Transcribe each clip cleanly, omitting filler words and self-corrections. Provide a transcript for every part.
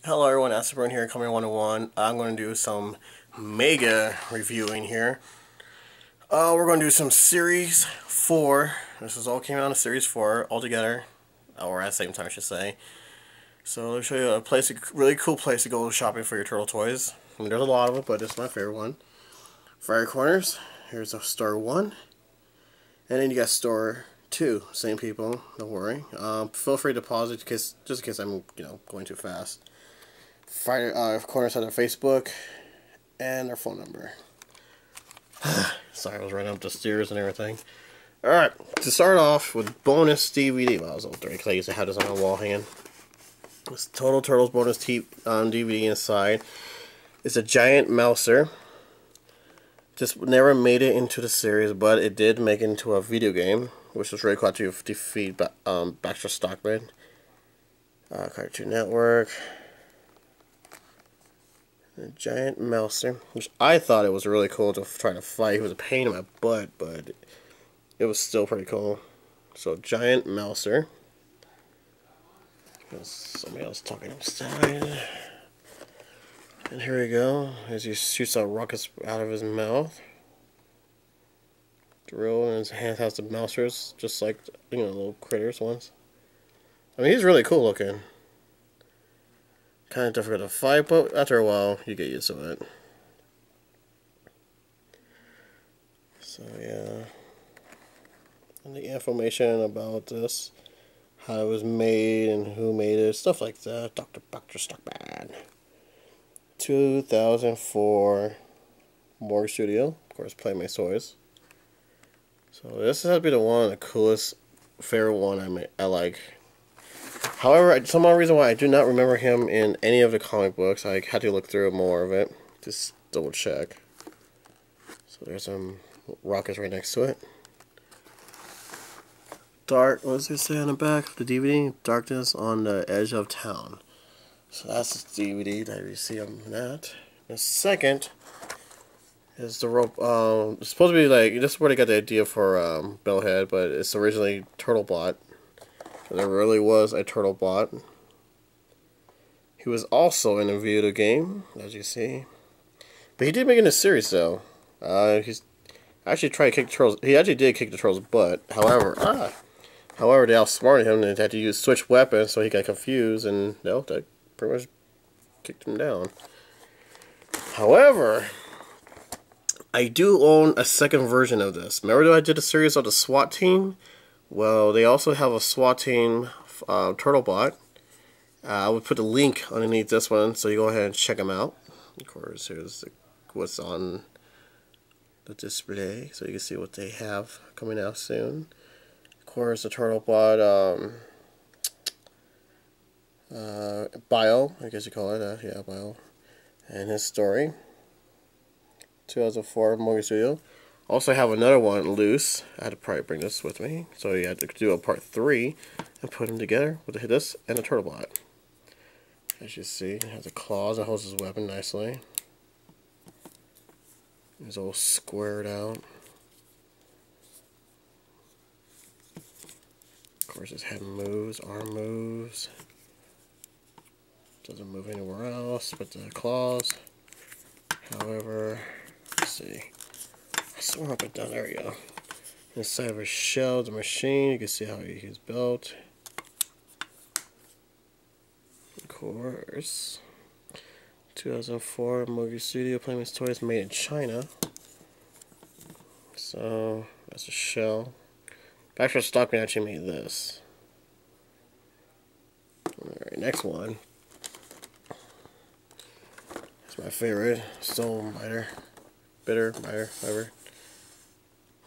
Hello everyone, S.W.A.T here, Coming 101. I'm going to do some mega reviewing here. We're going to do some Series 4. This is all came out in Series 4 all together, or at the same time I should say. So let me show you a really cool place to go shopping for your turtle toys. I mean, there's a lot of them, but this is my favorite one. Fire Corners. Here's a Store 1. And then you got Store 2. Same people, don't worry. Feel free to pause it just in case I'm going too fast. Fire Corners has their Facebook and their phone number. Sorry, I was running up the stairs and everything. Alright, to start off with bonus DVD. Well, I was old because I used to have this on my wall hanging. This Total Turtles bonus DVD inside. It's a giant M.O.U.S.E.R.S. Just never made it into the series, but it did make it into a video game, which was really cool to defeat Baxter Stockman. Cartoon Network. A giant M.O.U.S.E.R.S, which I thought it was really cool to try to fight. He was a pain in my butt, but it was still pretty cool. So, giant M.O.U.S.E.R.S. There's somebody else talking outside. And here we go. As he shoots out rockets out of his mouth. Drill, and his hand has the M.O.U.S.E.R.S, just like, little critters ones. I mean, he's really cool looking. Kind of difficult to fight, but after a while, you get used to it. So, yeah. And the information about this, how it was made and who made it, stuff like that. Dr. Stockman. 2004 M.O.U.S.E.R.S Studio. Of course, Play My Toys. So, this has to be the one of the coolest, favorite one I like. However, some odd reason why I do not remember him in any of the comic books. I had to look through more of it. Just double check. So there's some rockets right next to it. What does it say on the back of the DVD? Darkness on the Edge of Town. So that's the DVD that you see on that. The second is the rope. It's supposed to be like, this is where they got the idea for Leatherhead, but it's originally Turtlebot. There really was a Turtlebot. He was also in a video game, as you see. But he did make it in a series, though. He's actually tried to kick the Turtles. He actually did kick the Turtles' butt. However, they outsmarted him and had to use switch weapons, so he got confused, and they pretty much kicked him down. However, I do own a second version of this. Remember that I did a series of the SWAT team? Well, they also have a SWAT team, Turtlebot. I would put a link underneath this one, so you go ahead and check them out. Of course, here's what's on the display, so you can see what they have coming out soon. Of course, the Turtlebot, bio, I guess you call it, yeah, bio, and his story. 2004 M.O.U.S.E.R.S Studio. Also have another one loose. I had to probably bring this with me. So you had to do a part 3 and put them together with this and the Turtlebot. As you see, it has the claws and holds his weapon nicely. It's all squared out. Of course, his head moves, arm moves. Doesn't move anywhere else but the claws. However, let's see. Somewhere up and down, there we go. Inside of his shell, the machine, you can see how he's built. Of course. 2004 M.O.U.S.E.R.S Studio, Play My Toys, made in China. So, that's a shell. Baxter Stockman actually made this. Alright, next one. It's my favorite. Bitter Miter, whatever.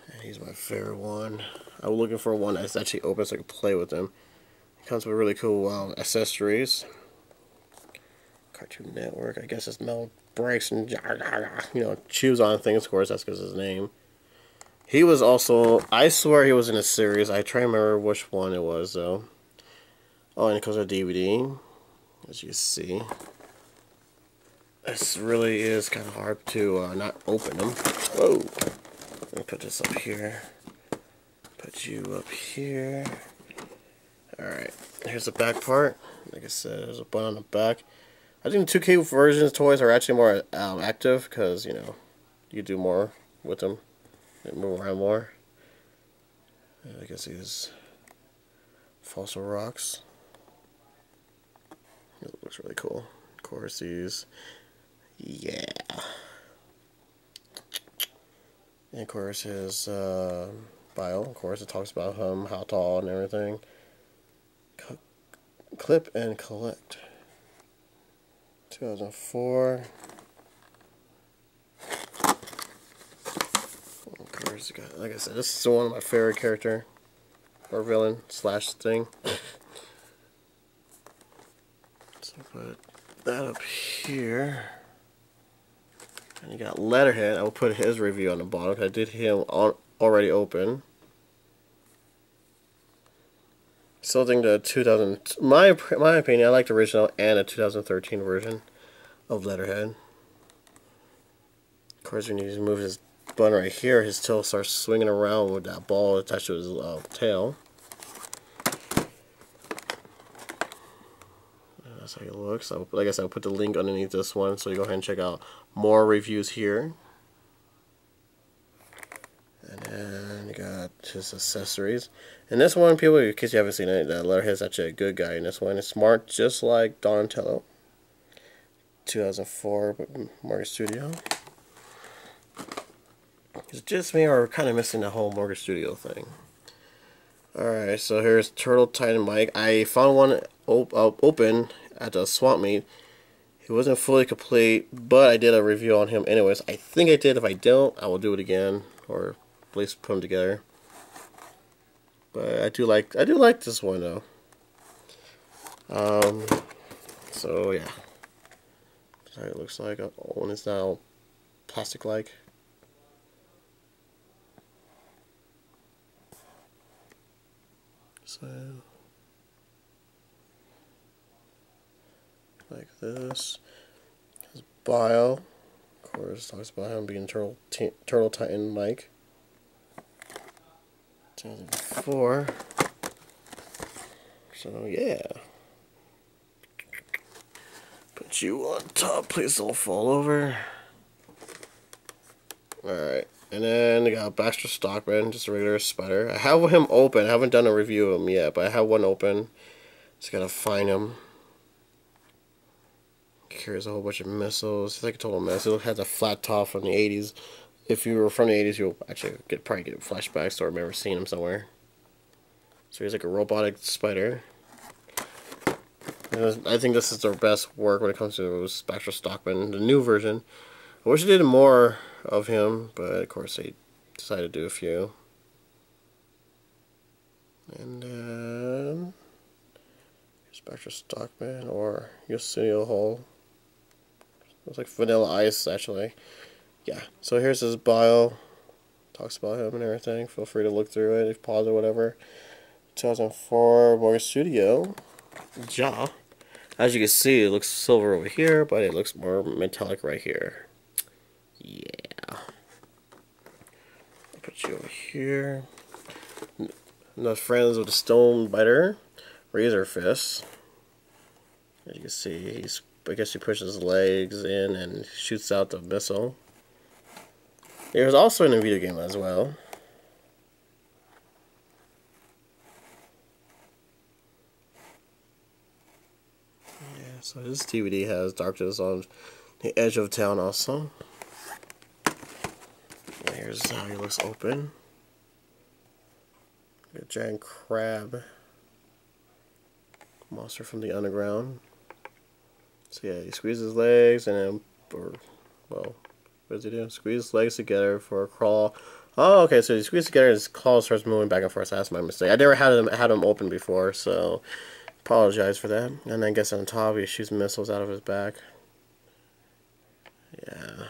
And he's my favorite one. I was looking for one that's actually open so I could play with them. It comes with really cool accessories. Cartoon Network, I guess it's metal brakes and chews on things. Of course, that's because of his name. He was also, I swear he was in a series. I try to remember which one it was though. Oh, and it comes with a DVD, as you see. This really is kind of hard to not open them. Whoa. Let me put this up here. Put you up here. Alright, here's the back part. Like I said, there's a button on the back. I think the 2K versions toys are actually more active because, you know, you do more with them and move around more. I guess these fossil rocks. It looks really cool. Of course, these. Yeah. And of course, his bio. Of course, it talks about him, how tall, and everything. Clip and collect. 2004. Of course, like I said, this is one of my favorite character or villain slash thing. So put that up here. And you got Leatherhead. I will put his review on the bottom. I did him already open. Still think the 2000, my opinion, I like the original and the 2013 version of Leatherhead. Of course, when you move his button right here, his tail starts swinging around with that ball attached to his tail. That's how he looks. Like I said, I'll put the link underneath this one, so you go ahead and check out more reviews here. And then you got his accessories. And this one, people, in case you haven't seen it, Leatherhead's actually a good guy in this one. It's smart, just like Donatello. 2004 Mortgage Studio. It's just me, or kind of missing the whole Mortgage Studio thing. Alright, so here's Turtle Titan Mike. I found one open at the swap meet. He wasn't fully complete, but I did a review on him anyways. I think I did. If I don't, I will do it again, or at least put them together. But I do like this one though. So yeah, that's how it looks like. One is now plastic-like. So like this. His bio, of course, talks about him being Turtle Titan Mike. 2004. So yeah. Put you on top, please don't fall over. Alright. And then we got Baxter Stockman, just a regular spider. I have him open. I haven't done a review of him yet, but I have one open. Just gotta find him. Carries a whole bunch of missiles. It's like a total mess. It has a flat top from the 80s. If you were from the 80s, you'll actually probably get flashbacks or remember seeing him somewhere. So he's like a robotic spider. And I think this is their best work when it comes to Baxter Stockman, the new version. I wish they did more of him, but of course they decided to do a few. And here's Baxter Stockman, or Yosuyo Hole. Looks like Vanilla Ice, actually. Yeah, so here's his bio. Talks about him and everything. Feel free to look through it, if pause or whatever. 2004 M.O.U.S.E.R.S Studio. Ja. As you can see, it looks silver over here, but it looks more metallic right here. Yeah. I'll put you over here. Enough friends with the Stone Biter. Razor Fist. As you can see, I guess he pushes his legs in and shoots out the missile. He was also in a video game as well. Yeah, so this DVD has Darkness on the Edge of Town also. And here's how he looks open. A giant crab. Monster from the underground. So yeah, he squeezes his legs and then, well, what does he do? Squeeze his legs together for a crawl. Oh, okay, so he squeezes together and his claw starts moving back and forth. So that's my mistake. I never had him open before, so apologize for that. And then I guess on top he shoots missiles out of his back. Yeah.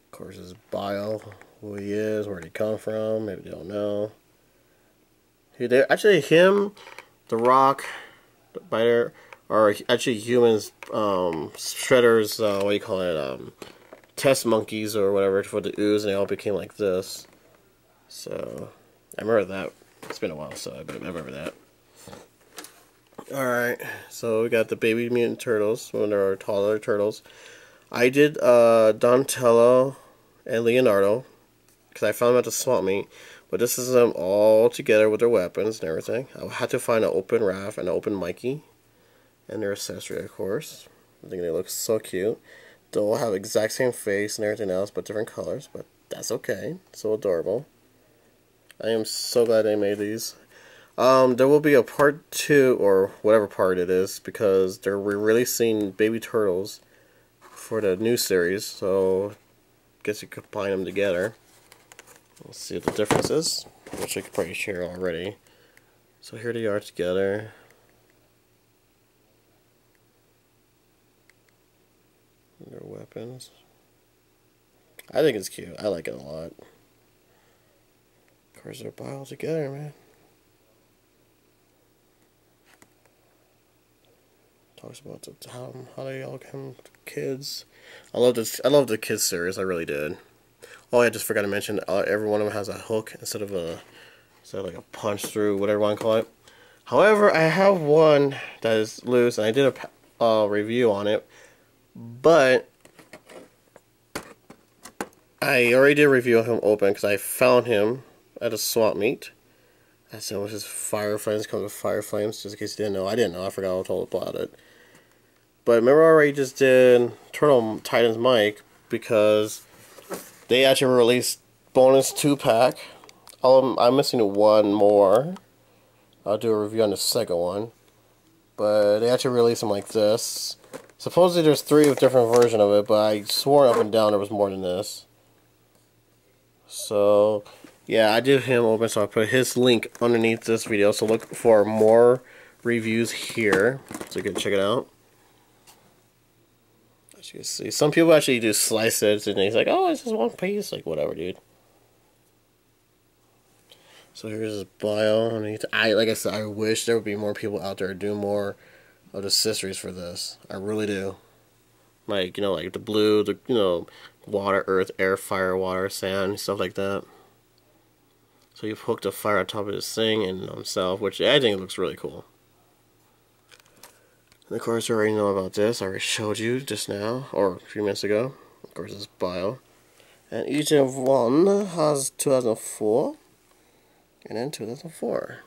Of course, his bio, who he is, where he come from, maybe they don't know. Actually, him, The Rock, the Biter, are actually humans, Shredder's, what do you call it, test monkeys or whatever for the ooze, and they all became like this. So, I remember that. It's been a while, so I remember that. Alright, so we got the baby mutant turtles, when there are toddler turtles. I did Donatello and Leonardo, because I found them at the swap meet. But this is them all together with their weapons and everything. I had to find an open Raph and an open Mikey. And their accessory, of course. I think they look so cute. They all have exact same face and everything else, but different colors. But that's okay. So adorable. I am so glad they made these. There will be a part 2, or whatever part it is, because they're releasing baby turtles for the new series, so I guess you could combine them together. Let's see what the difference is, which I could probably share already. So here they are together. Their weapons. I think it's cute. I like it a lot. Of course, they're all together, man. Talks about how they all become kids. I love this. I love the kids series. I really did. Oh, I just forgot to mention. Every one of them has a hook instead of like a punch through, whatever you want to call it. However, I have one that is loose, and I did a review on it, but I already did a review of him open because I found him at a swap meet. I said, which is Fire Flames, comes with Fire Flames, just in case you didn't know. I didn't know. I forgot I told about it. But remember, I already just did Turtle Titans Mike because they actually released bonus 2-pack. I'm missing one more. I'll do a review on the second one. But they actually released them like this. Supposedly there's 3 with different versions of it, but I swore up and down there was more than this. So, yeah, I did him open, so I'll put his link underneath this video. So look for more reviews here, so you can check it out. As you can see, some people actually do slice it, and he's like, oh, it's just one piece. Like, whatever, dude. So here's his bio underneath. Like I said, I wish there would be more people out there doing more of the accessories for this. I really do. Like, like the blue, the, water, earth, air, fire, water, sand, stuff like that. So you've hooked a fire on top of this thing and himself, which I think looks really cool. And of course, you already know about this. I already showed you just now, or a few minutes ago. Of course, his bio. And each of one has 2004 and then 2004.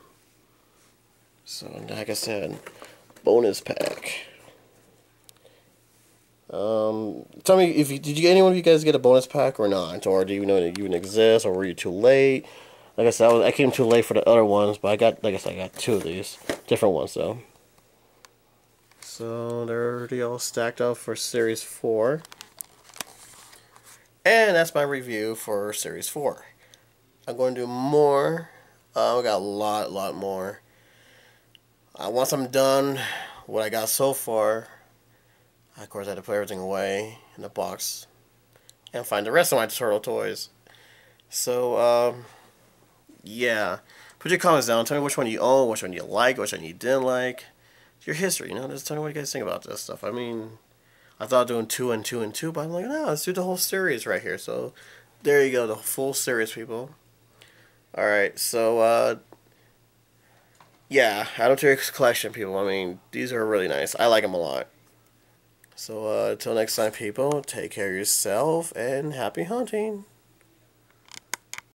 So, like I said, bonus pack. Tell me if did anyone of you guys get a bonus pack or not, or do you know that you even exist, or were you too late? Like I said, I came too late for the other ones, but I got 2 of these different ones though. So they're already all stacked up for Series 4, and that's my review for Series 4. I'm going to do more. I got a lot more. Once I'm done, what I got so far. Of course, I had to put everything away in the box and find the rest of my turtle toys. So, yeah. Put your comments down. Tell me which one you own, which one you like, which one you didn't like. Your history, Just tell me what you guys think about this stuff. I mean, I thought doing 2 and 2 and 2, but I'm like, no, let's do the whole series right here. So, there you go, the full series, people. Alright, so, yeah, add them to your collection, people. I mean, these are really nice. I like them a lot. So, until next time, people, take care of yourself, and happy hunting.